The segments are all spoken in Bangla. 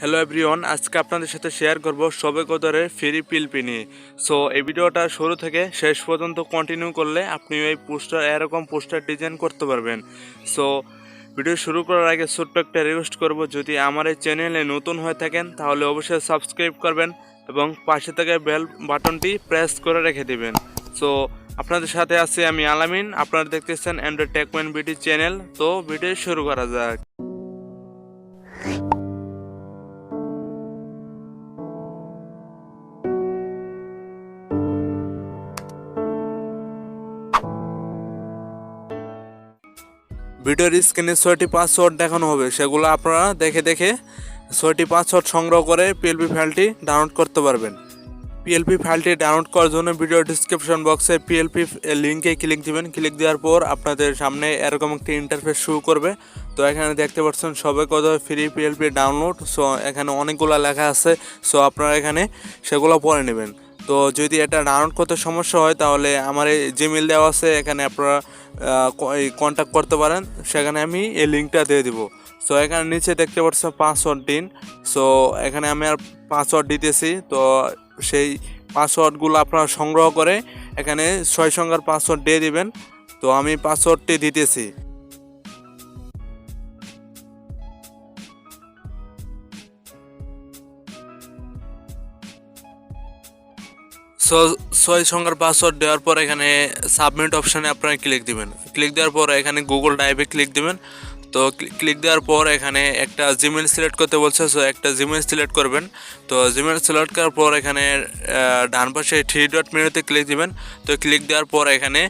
হ্যালো এভরিওয়ান, আজকে আপনাদের সাথে শেয়ার করব শবে কদরের ফ্রি পিএলপি নিয়ে। সো এই ভিডিওটা শুরু থেকে শেষ পর্যন্ত কন্টিনিউ করলে আপনি এই এরকম পোস্টার ডিজাইন করতে পারবেন। সো ভিডিও শুরু করার আগে ছোট্ট একটা রিকোয়েস্ট করব, যদি আমার এই চ্যানেলে নতুন হয়ে থাকেন তাহলে অবশ্যই সাবস্ক্রাইব করবেন এবং পাশে থাকা বেল বাটনটি প্রেস করে রেখে দিবেন। সো আপনাদের সাথে আছি আমি আলামিন, আপনারা দেখতেছেন Android take point BD channel. তো ভিডিও শুরু করা যাক। ভিডিওর স্ক্রিনে 6টি পাসওয়ার্ড দেখানো হবে, সেগুলো আপনারা দেখে 6টি পাসওয়ার্ড সংগ্রহ করে পিএলপি ফাইলটি ডাউনলোড করতে পারবেন। পিএলপি ফাইলটি ডাউনলোড করার জন্য ভিডিও ডিসক্রিপশন বক্সে পিএলপি লিঙ্কে ক্লিক দিবেন। ক্লিক দেওয়ার পর আপনাদের সামনে এরকম একটি ইন্টারফেস শুরু করবে। তো এখানে দেখতে পাচ্ছেন সবে কত ফ্রি পিএলপি ডাউনলোড। সো এখানে অনেকগুলো লেখা আছে, সো আপনারা এখানে সেগুলো পড়ে নেবেন। তো যদি এটা ডাউনলোড করতে সমস্যা হয় তাহলে আমার এই জিমেল দেওয়া আছে, এখানে আপনারা কন্ট্যাক্ট করতে পারেন, সেখানে আমি এই লিঙ্কটা দিয়ে দিব। সো এখানে নিচে দেখতে পাচ্ছেন পাসওয়ার্ড দিন। সো এখানে আমি আর পাসওয়ার্ড দিতেছি। তো সেই পাসওয়ার্ডগুলো আপনারা সংগ্রহ করে এখানে 6 সংখ্যার পাসওয়ার্ড দিয়ে দিবেন। তো আমি পাসওয়ার্ডটি দিতেছি। সো 6 সংখ্যার পাসওয়ার্ড দেওয়ার পর এখানে সাবমিট অপশানে আপনারা ক্লিক দিবেন। ক্লিক দেওয়ার পর এখানে গুগল ড্রাইভে ক্লিক দিবেন। তো ক্লিক দেওয়ার পর এখানে একটা জিমেল সিলেক্ট করতে বলছে, সো একটা জিমেল সিলেক্ট করবেন। তো জিমেল সিলেক্ট করার পর এখানে ডান পাশে 3 ডট মেনুতে ক্লিক দিবেন। তো ক্লিক দেওয়ার পর এখানে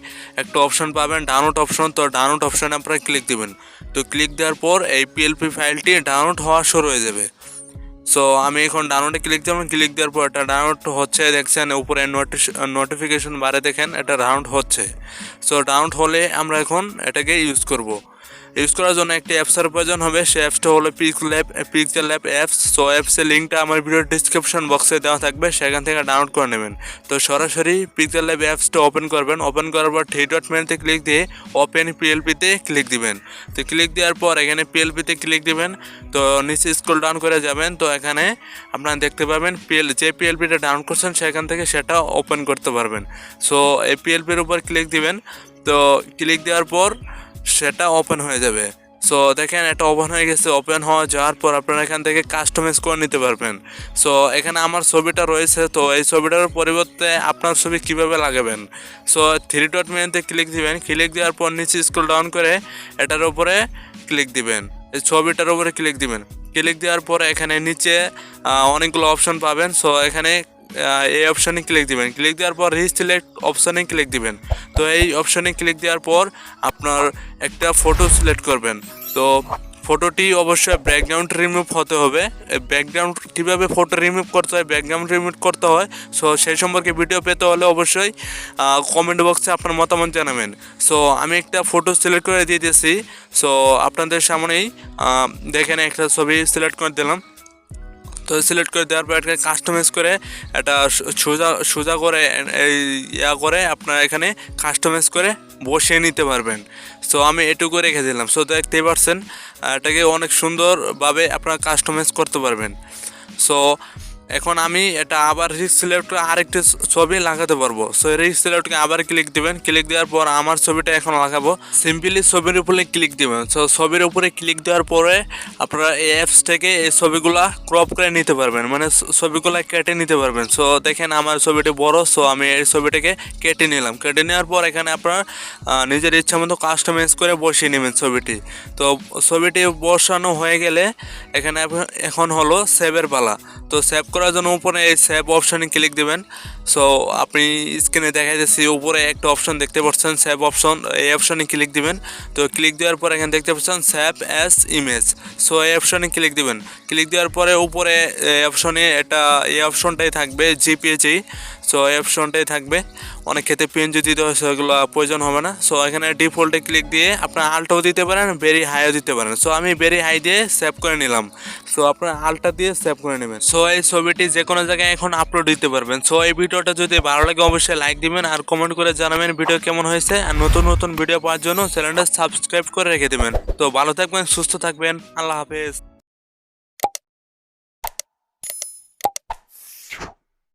একটা অপশন পাবেন ডাউনলোড অপশন। তো ডাউনলোড অপশানে আপনারা ক্লিক দিবেন। তো ক্লিক দেওয়ার পর এই পিএলপি ফাইলটি ডাউনলোড হওয়া শুরু হয়ে যাবে। সো আমি এখন ডাউনলোডে ক্লিক দিলাম। ক্লিক দেওয়ার পর এটা ডাউনলোড হচ্ছে, দেখছেন উপরে নোটিফিকেশন বারে দেখেন এটা ডাউনলোড হচ্ছে। সো ডাউনলোড হলে আমরা এখন এটাকে ইউজ করব। ইউজ করার জন্য একটি অ্যাপসের প্রয়োজন হবে, সেই অ্যাপসটা হলো পিক্সেলল্যাব অ্যাপস। সো অ্যাপসের লিঙ্কটা আমার ভিডিওর ডিসক্রিপশন বক্সে দেওয়া থাকবে, সেখান থেকে ডাউনলোড করে নেবেন। তো সরাসরি পিক্সেলল্যাব অ্যাপসটা ওপেন করবেন। ওপেন করার পর 3 ডট মেনুতে ক্লিক দিয়ে ওপেন পিএলপিতে ক্লিক দিবেন। তো ক্লিক দেওয়ার পর এখানে পিএলপিতে ক্লিক দিবেন। তো নিচে স্ক্রল ডাউন করে যাবেন। তো এখানে আপনারা দেখতে পাবেন যে পিএলপিটা ডাউনলোড করছেন সেখান থেকে সেটা ওপেন করতে পারবেন। সো এই পিএলপির উপর ক্লিক দিবেন। তো ক্লিক দেওয়ার পর সেটা ওপেন হয়ে যাবে। সো দেখেন এটা ওপেন হয়ে গেছে। ওপেন হওয়া যাওয়ার পর আপনারা এখান থেকে কাস্টমাইজ করে নিতে পারবেন। সো এখানে আমার ছবিটা রয়েছে, তো এই ছবিটার পরিবর্তে আপনার ছবি কিভাবে লাগাবেন। সো 3 ডট মেনুতে ক্লিক দিবেন। ক্লিক দেওয়ার পর নিচে স্ক্রল ডাউন করে এটার উপরে ক্লিক দিবেন, এই ছবিটার উপরে ক্লিক দিবেন। ক্লিক দেওয়ার পরে এখানে নিচে অনেকগুলো অপশন পাবেন। সো এখানে এই অপশানে ক্লিক দিবেন। ক্লিক দেওয়ার পর রিসিলেক্ট অপশানে ক্লিক দিবেন। তো এই অপশানে ক্লিক দেওয়ার পর আপনার একটা ফটো সিলেক্ট করবেন। তো ফটোটি অবশ্যই ব্যাকগ্রাউন্ড রিমুভ হতে হবে। ব্যাকগ্রাউন্ড কীভাবে ফটো রিমুভ করতে হয়, ব্যাকগ্রাউন্ড রিমুভ করতে হয়, সো সেই সম্পর্কে ভিডিও পেতে হলে অবশ্যই কমেন্ট বক্সে আপনার মতামত জানাবেন। সো আমি একটা ফটো সিলেক্ট করে দিতেছি। সো আপনাদের সামনেই দেখেন একটা ছবি সিলেক্ট করে দিলাম। তো সিলেক্ট করে দেওয়ার পর এটাকে কাস্টমাইজ করে এটা সোজা করে করে আপনারা এখানে কাস্টমাইজ করে বসিয়ে নিতে পারবেন। সো আমি এটুকু রেখে দিলাম। সো দেখতেই পাচ্ছেন এটাকে অনেক সুন্দরভাবে আপনারা কাস্টমাইজ করতে পারবেন। সো এখন আমি এটা আবার সিলেক্ট করে আরেকটি ছবি লাগাতে পারবো। সো সিলেক্টকে আবার ক্লিক দিবেন। ক্লিক দেওয়ার পর আমার ছবিটা এখন লাগাবো। সিম্পলি ছবির উপরে ক্লিক দিবেন। সো ছবির উপরে ক্লিক দেওয়ার পরে আপনারা এই অ্যাপস থেকে এই ছবিগুলা ক্রপ করে নিতে পারবেন, মানে ছবিগুলা কেটে নিতে পারবেন। সো দেখেন আমার ছবিটি বড়, সো আমি এই ছবিটাকে কেটে নিলাম। কেটে নেওয়ার পর এখানে আপনারা নিজের ইচ্ছা মতো কাস্টমাইজ করে বসিয়ে নেবেন ছবিটি। তো ছবিটি বসানো হয়ে গেলে এখানে এখন হলো সেভের পালা। তো সেভ করার জন্য উপরে এই সেভ অপশানে ক্লিক দিবেন। সো আপনি স্ক্রিনে দেখা যাচ্ছে উপরে একটা অপশন দেখতে পাচ্ছেন সেভ অপশন, এই অপশানে ক্লিক দিবেন। তো ক্লিক দেওয়ার পর এখানে দেখতে পাচ্ছেন সেভ অ্যাজ ইমেজ। সো এই অপশানে ক্লিক দিবেন। ক্লিক দেওয়ার পরে উপরে অপশনে এই অপশনটাই থাকবে জিপিএজি। সো এই অপশনটাই থাকবে। অনেক ক্ষেত্রে পিএনজি দিতে হয়, সেগুলো প্রয়োজন হবে না। সো এখানে ডিফল্টে ক্লিক দিয়ে আপনার আলটাও দিতে পারেন, ভেরি হাইও দিতে পারেন। সো আমি ভেরি হাই দিয়ে সেভ করে নিলাম। সো আপনার আলটা দিয়ে সেভ করে নেবেন। সো এই ছবিটি যে কোনো জায়গায় এখন আপলোড দিতে পারবেন। সো এই ভিডিওটা যদি ভালো লাগে অবশ্যই লাইক দিবেন আর কমেন্ট করে জানাবেন ভিডিও কেমন হয়েছে। আর নতুন ভিডিও পাওয়ার জন্য চ্যানেলটা সাবস্ক্রাইব করে রেখে দেবেন। তো ভালো থাকবেন, সুস্থ থাকবেন, আল্লাহ হাফেজ।